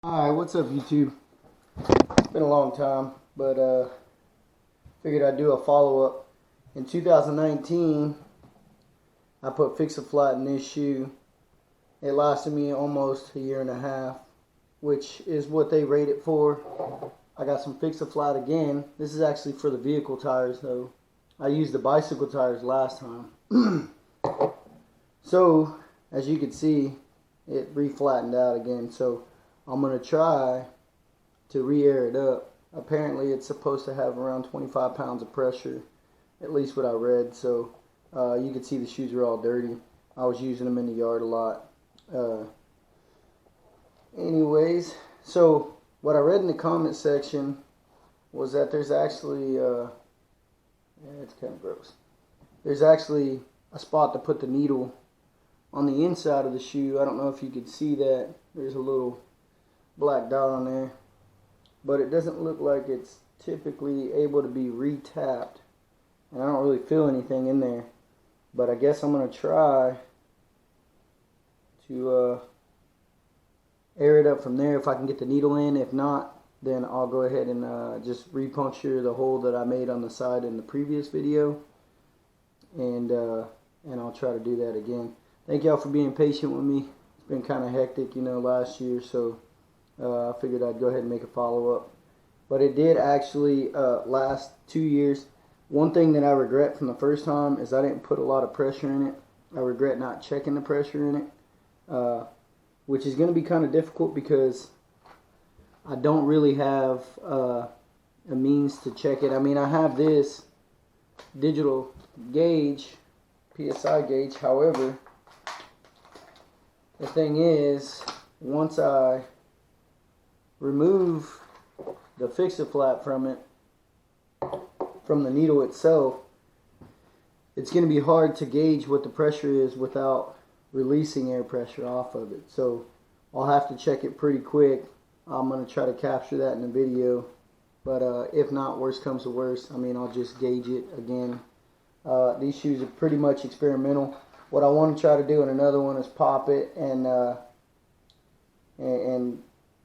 Alright, what's up YouTube? It's been a long time, but figured I'd do a follow-up. In 2019, I put FixaFlat in this shoe. It lasted me almost a year and a half, which is what they rate it for. I got some FixaFlat again. This is actually for the vehicle tires though. I used the bicycle tires last time. So, as you can see, it re-flattened out again. So, I'm going to try to re-air it up. Apparently it's supposed to have around 25 pounds of pressure, at least what I read. So you can see the shoes are all dirty. I was using them in the yard a lot. Anyways, so what I read in the comment section was that there's actually, it's kind of gross. There's actually a spot to put the needle on the inside of the shoe. I don't know if you could see that. There's a little black dot on there, but it doesn't look like it's typically able to be re-tapped, and I don't really feel anything in there, but I guess I'm going to try to air it up from there if I can get the needle in. If not, then I'll go ahead and just re-puncture the hole that I made on the side in the previous video, and I'll try to do that again. Thank y'all for being patient with me. It's been kind of hectic, last year, so I figured I'd go ahead and make a follow-up. But it did actually last 2 years. One thing that I regret from the first time is I didn't put a lot of pressure in it. I regret not checking the pressure in it, which is going to be kind of difficult because I don't really have a means to check it. I mean, I have this digital gauge, PSI gauge. However, the thing is, once I remove the FixaFlat from it, from the needle itself, it's going to be hard to gauge what the pressure is without releasing air pressure off of it. So I'll have to check it pretty quick. I'm going to try to capture that in the video, but if not, worst comes to worst, I mean, I'll just gauge it again. These shoes are pretty much experimental. What I want to try to do in another one is pop it and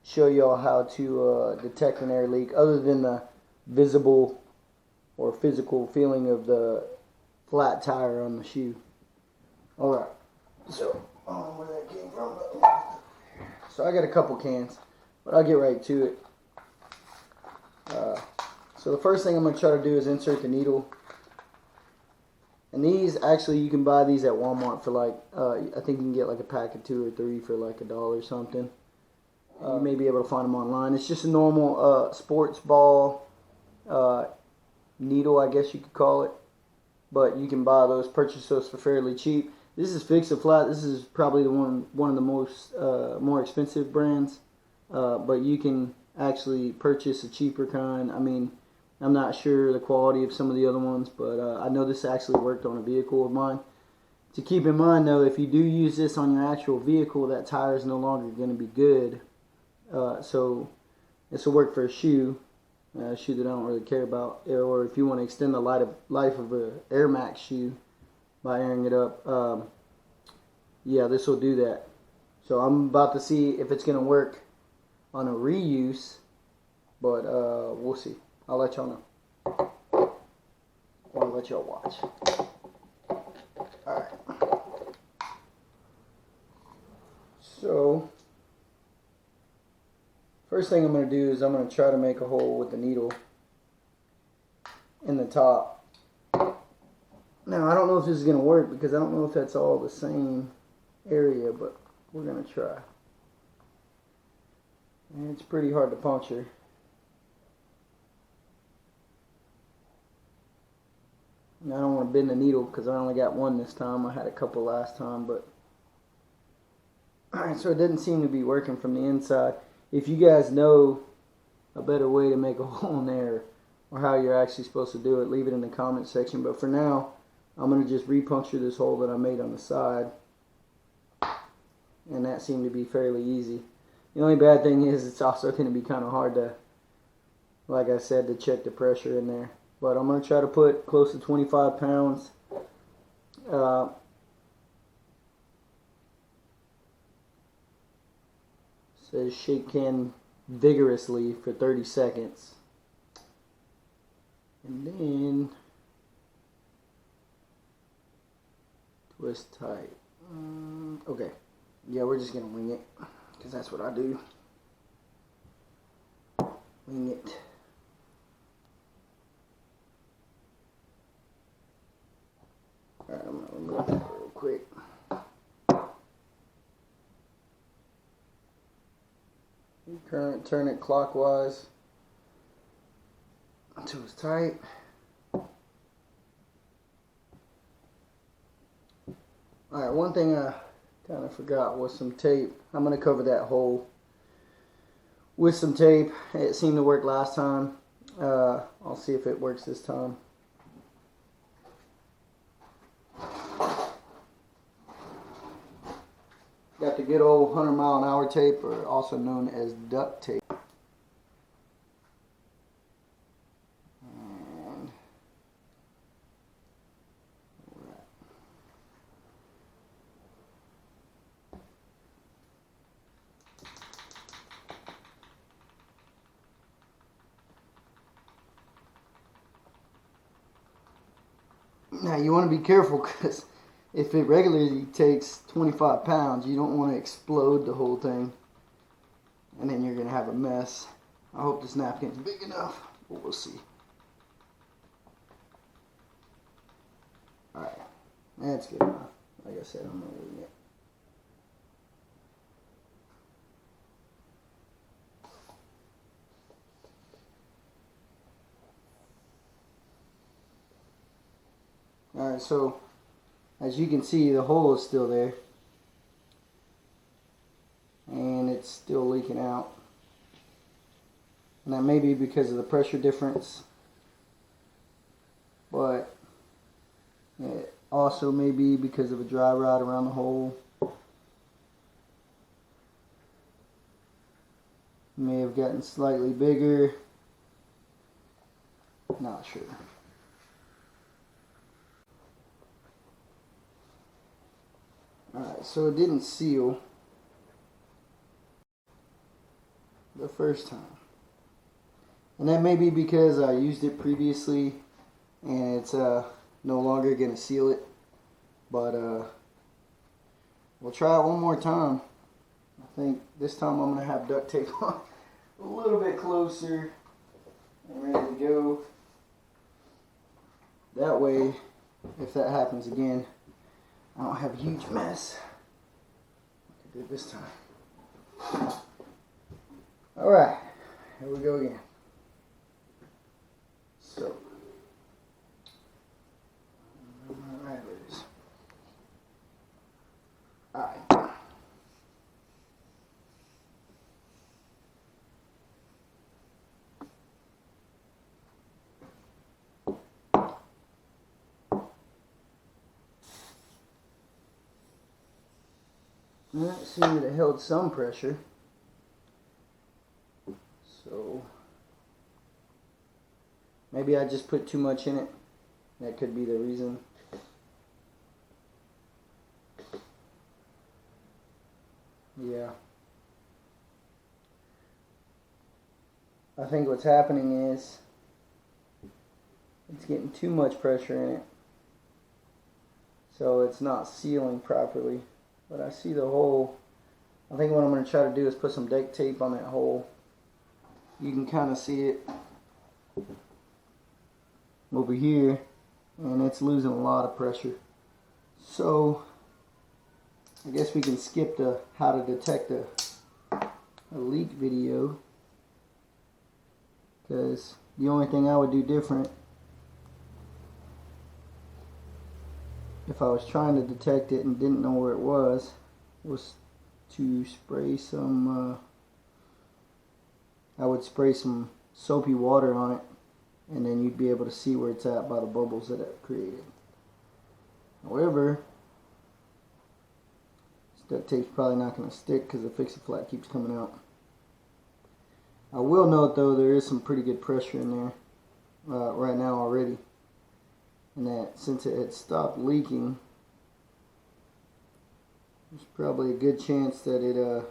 show y'all how to detect an air leak other than the visible or physical feeling of the flat tire on the shoe. Alright, so I don't know where that came from, but so I got a couple cans, but I'll get right to it. So the first thing I'm going to try to do is insert the needle. And these, actually, you can buy these at Walmart for like, I think you can get like a pack of 2 or 3 for like $1 or something. You may be able to find them online. It's just a normal sports ball needle, I guess you could call it. But you can buy those, purchase those for fairly cheap. This is FixaFlat. This is probably the one of the most more expensive brands. But you can actually purchase a cheaper kind. I mean, I'm not sure the quality of some of the other ones, but I know this actually worked on a vehicle of mine. To keep in mind though, if you do use this on your actual vehicle, that tire is no longer going to be good. So this will work for a shoe that I don't really care about, or if you want to extend the life of a Airmax shoe by airing it up, yeah, this will do that. So I'm about to see if it's going to work on a reuse, but we'll see. I'll let y'all know, or I'll let y'all watch. Alright, so first thing I'm going to do is I'm going to try to make a hole with the needle in the top. Now, I don't know if this is going to work because I don't know if that's all the same area, but we're going to try. And it's pretty hard to puncture. And I don't want to bend the needle because I only got one this time. I had a couple last time, but alright, so it doesn't seem to be working from the inside. If you guys know a better way to make a hole in there, or how you're actually supposed to do it, leave it in the comment section. But for now, I'm going to just re-puncture this hole that I made on the side. And that seemed to be fairly easy. The only bad thing is it's also going to be kind of hard to, like I said, to check the pressure in there. But I'm going to try to put close to 25 pounds. says shake can vigorously for 30 seconds. And then twist tight. Okay. Yeah, we're just going to wing it because that's what I do. Wing it. Alright, I'm going to remove that real quick. Turn it clockwise until it's tight. Alright, one thing I kind of forgot was some tape. I'm going to cover that hole with some tape. It seemed to work last time. I'll see if it works this time. Got the good old 100-mile-an-hour tape, or also known as duct tape. And now you want to be careful, because if it regularly takes 25 pounds, you don't want to explode the whole thing, and then you're going to have a mess. I hope this napkin's big enough, but we'll see. Alright, that's good enough. Like I said, I'm going to wing it. Alright, so as you can see, the hole is still there, and it's still leaking out, and that may be because of the pressure difference, but it also may be because of a dry rot around the hole. May have gotten slightly bigger, not sure. Alright, so it didn't seal the first time. And that may be because I used it previously and it's no longer going to seal it. But we'll try it one more time. I think this time I'm going to have duct tape on a little bit closer and ready to go. That way, if that happens again, I don't have a huge mess. I can do it this time. Alright, here we go again. So, alright, ladies. Alright. That seemed to have held some pressure. So maybe I just put too much in it. That could be the reason. Yeah. I think what's happening is it's getting too much pressure in it. So it's not sealing properly. But I see the hole. I think what I'm going to try to do is put some duct tape on that hole. You can kind of see it over here, and it's losing a lot of pressure. So I guess we can skip the how to detect a leak video, because the only thing I would do different if I was trying to detect it and didn't know where it was to spray some I would spray some soapy water on it, and then you'd be able to see where it's at by the bubbles that it created. However, this duct tape's probably not going to stick because the FixaFlat keeps coming out. I will note though, there is some pretty good pressure in there right now already, and that since it had stopped leaking, there's probably a good chance that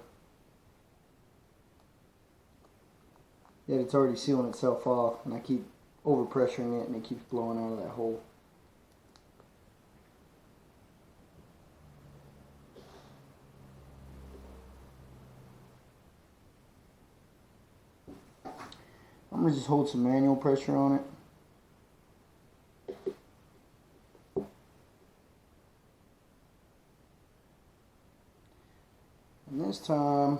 yet it's already sealing itself off, and I keep overpressuring it and it keeps blowing out of that hole. I'm going to just hold some manual pressure on it. And this time,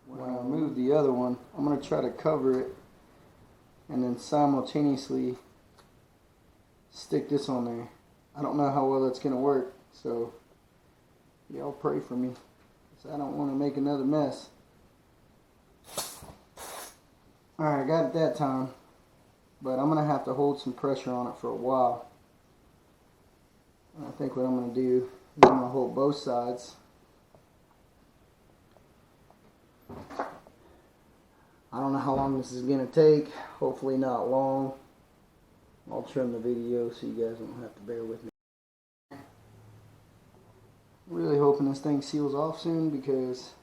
when I remove the other one, I'm going to try to cover it and then simultaneously stick this on there. I don't know how well that's going to work, so y'all pray for me, because I don't want to make another mess. Alright, I got it that time, but I'm going to have to hold some pressure on it for a while. And I think what I'm going to do is I'm going to hold both sides. I don't know how long this is going to take. Hopefully not long. I'll trim the video so you guys don't have to bear with me. Really hoping this thing seals off soon, because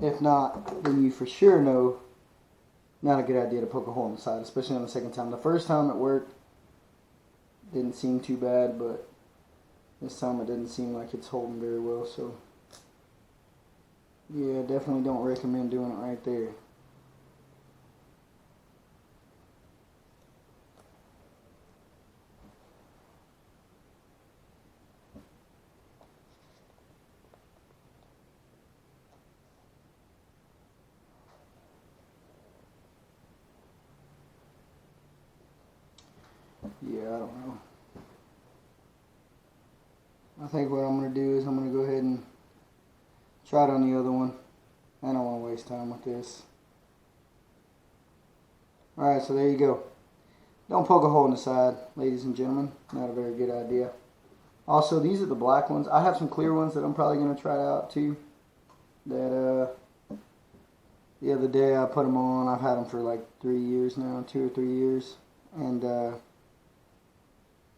if not, then you for sure know not a good idea to poke a hole in the side, especially on the second time. The first time it worked, didn't seem too bad, but this time it didn't seem like it's holding very well, so yeah, definitely don't recommend doing it right there. Yeah, I don't know. I think what I'm going to do is I'm going to go ahead and try it on the other one. I don't want to waste time with this. Alright, so there you go. Don't poke a hole in the side, ladies and gentlemen. Not a very good idea. Also, these are the black ones. I have some clear ones that I'm probably going to try out too. That the other day I put them on. I've had them for like 3 years now, 2 or 3 years. And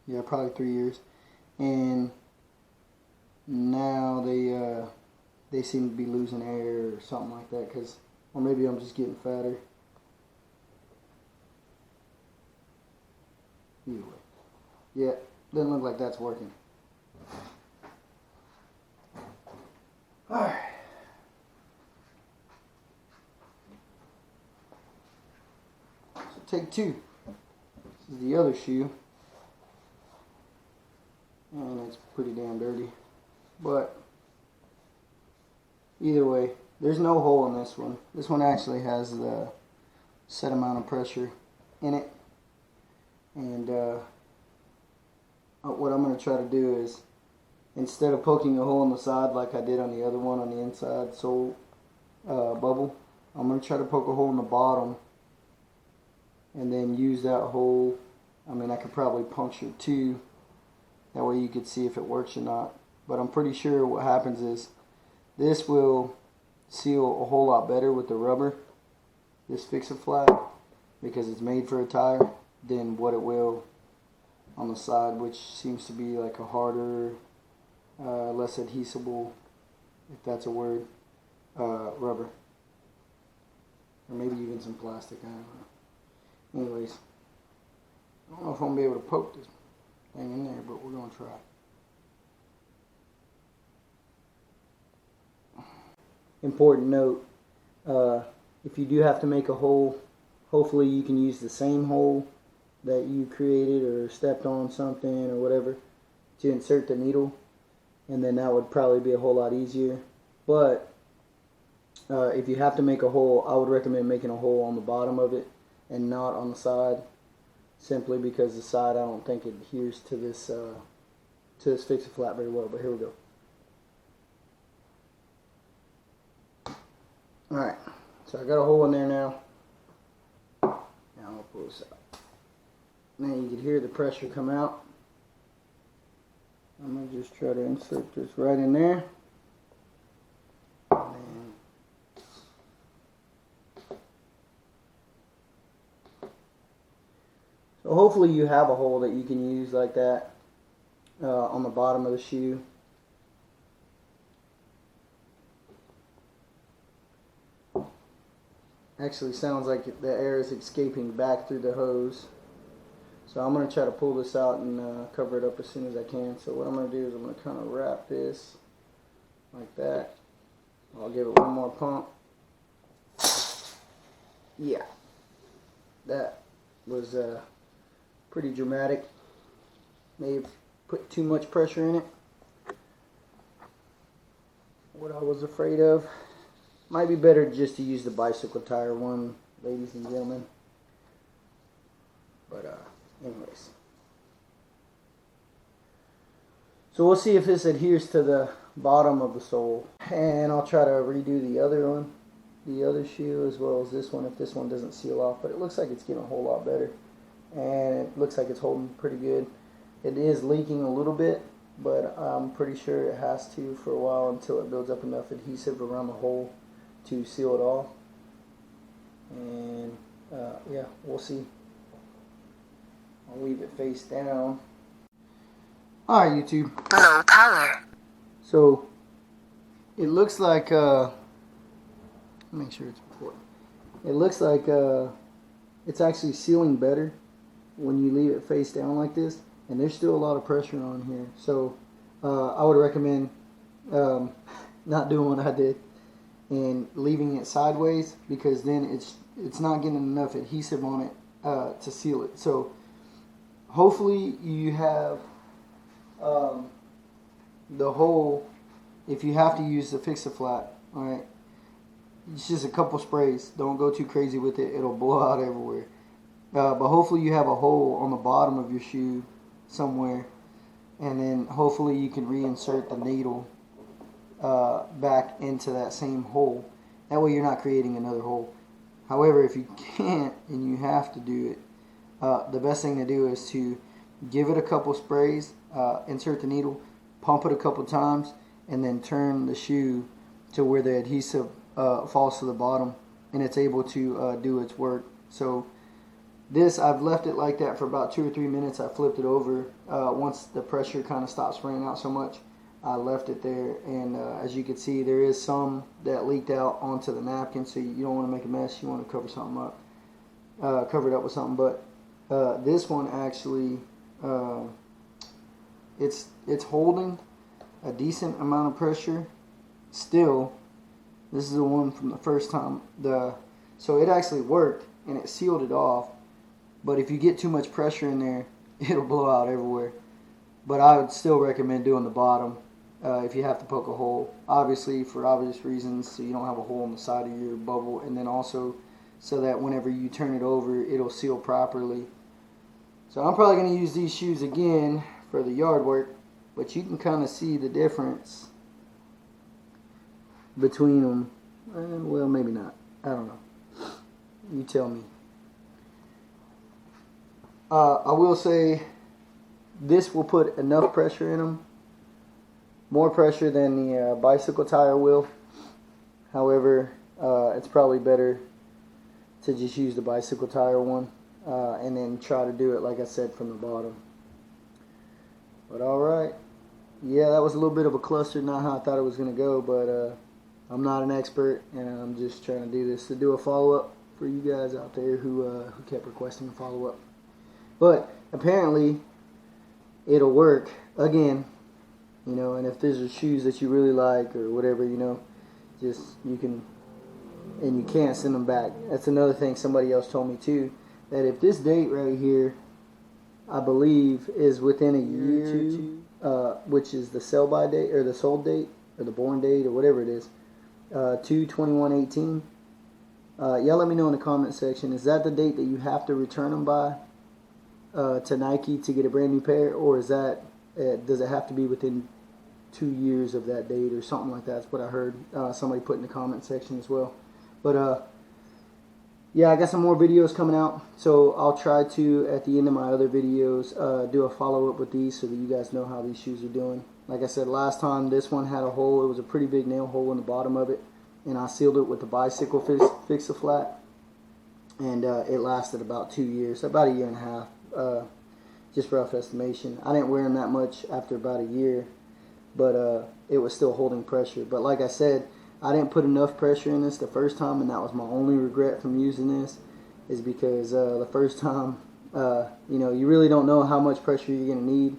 yeah, probably 3 years. And now they seem to be losing air or something like that, cause, or maybe I'm just getting fatter. Either way, yeah, doesn't look like that's working. All right. So take two. This is the other shoe. And it's pretty damn dirty. But either way, there's no hole in this one. This one actually has the set amount of pressure in it. And what I'm going to try to do is, instead of poking a hole in the side like I did on the other one on the inside sole bubble, I'm going to try to poke a hole in the bottom and then use that hole. I mean, I could probably puncture two. That way you could see if it works or not. But I'm pretty sure what happens is this will seal a whole lot better with the rubber, this FixaFlat, because it's made for a tire, than what it will on the side, which seems to be like a harder, less adhesible, if that's a word, rubber. Or maybe even some plastic, I don't know. Anyways, I don't know if I'm going to be able to poke this thing in there, but we're going to try. Important note, if you do have to make a hole, hopefully you can use the same hole that you created or stepped on something or whatever to insert the needle, and then that would probably be a whole lot easier. But if you have to make a hole, I would recommend making a hole on the bottom of it and not on the side, simply because the side I don't think adheres to this FixaFlat very well. But here we go. Alright, so I got a hole in there now. Now I'll pull this out. Now you can hear the pressure come out. I'm going to just try to insert this right in there. So hopefully you have a hole that you can use like that on the bottom of the shoe. Actually sounds like the air is escaping back through the hose. So I'm going to try to pull this out and cover it up as soon as I can. So what I'm going to do is I'm going to kind of wrap this like that. I'll give it one more pump. Yeah, that was pretty dramatic. May have put too much pressure in it. What I was afraid of. Might be better just to use the bicycle tire one, ladies and gentlemen. But anyways. So we'll see if this adheres to the bottom of the sole. And I'll try to redo the other one, the other shoe, as well as this one if this one doesn't seal off. But it looks like it's getting a whole lot better. And it looks like it's holding pretty good. It is leaking a little bit, but I'm pretty sure it has to for a while until it builds up enough adhesive around the hole to seal it off. And yeah, we'll see. I'll leave it face down. Alright, YouTube. Low power. So it looks like make sure it's important. It looks like it's actually sealing better when you leave it face down like this, and there's still a lot of pressure on here. So I would recommend not doing what I did and leaving it sideways, because then it's not getting enough adhesive on it to seal it. So hopefully you have the hole. If you have to use the FixaFlat, alright, it's just a couple sprays. Don't go too crazy with it. It'll blow out everywhere. But hopefully you have a hole on the bottom of your shoe somewhere, and then hopefully you can reinsert the needle back into that same hole. That way you're not creating another hole. However, if you can't and you have to do it, the best thing to do is to give it a couple sprays, insert the needle, pump it a couple times, and then turn the shoe to where the adhesive falls to the bottom and it's able to do its work. So this, I've left it like that for about 2 or 3 minutes. I flipped it over once the pressure kind of stopped spraying out so much. I left it there, and as you can see, there is some that leaked out onto the napkin, so you don't want to make a mess. You want to cover something up, cover it up with something. But this one actually, it's holding a decent amount of pressure still. This is the one from the first time. So it actually worked and it sealed it off. But if you get too much pressure in there, it'll blow out everywhere. But I would still recommend doing the bottom if you have to poke a hole. Obviously, for obvious reasons, so you don't have a hole on the side of your bubble, and then also so that whenever you turn it over, it'll seal properly. So I'm probably going to use these shoes again for the yard work, but you can kind of see the difference between them. Well, maybe not. I don't know. You tell me. I will say this will put enough pressure in them, more pressure than the bicycle tire will. However, it's probably better to just use the bicycle tire one and then try to do it, like I said, from the bottom. But alright, yeah, that was a little bit of a cluster, not how I thought it was going to go, but I'm not an expert, and I'm just trying to do this to do a follow-up for you guys out there who kept requesting a follow-up. But apparently it'll work again, you know, and if there's shoes that you really like or whatever, you know, just you can, and you can't send them back. That's another thing somebody else told me too, that if this date right here, I believe, is within a year or two, which is the sell by date or the sold date or the born date or whatever it is, 2/21/18. Y'all let me know in the comment section, is that the date that you have to return them by to Nike to get a brand new pair, or is that does it have to be within 2 years of that date or something like that? That's what I heard somebody put in the comment section as well. But yeah, I got some more videos coming out, so I'll try to, at the end of my other videos, do a follow-up with these so that you guys know how these shoes are doing. Like I said last time, this one had a hole. It was a pretty big nail hole in the bottom of it, and I sealed it with the bicycle FixaFlat, and it lasted about 2 years, about a year and a half, just rough estimation. I didn't wear them that much after about a year, but it was still holding pressure. But like I said, I didn't put enough pressure in this the first time, and that was my only regret from using this, is because the first time, you know, you really don't know how much pressure you're going to need,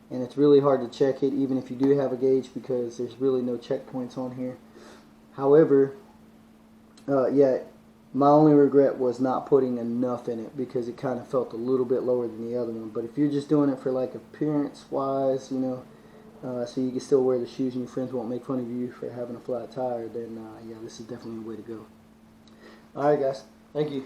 and it's really hard to check it even if you do have a gauge, because there's really no checkpoints on here. However, yeah, my only regret was not putting enough in it, because it kind of felt a little bit lower than the other one. But if you're just doing it for like appearance wise, you know, so you can still wear the shoes and your friends won't make fun of you for having a flat tire, then yeah, this is definitely the way to go. Alright guys, thank you.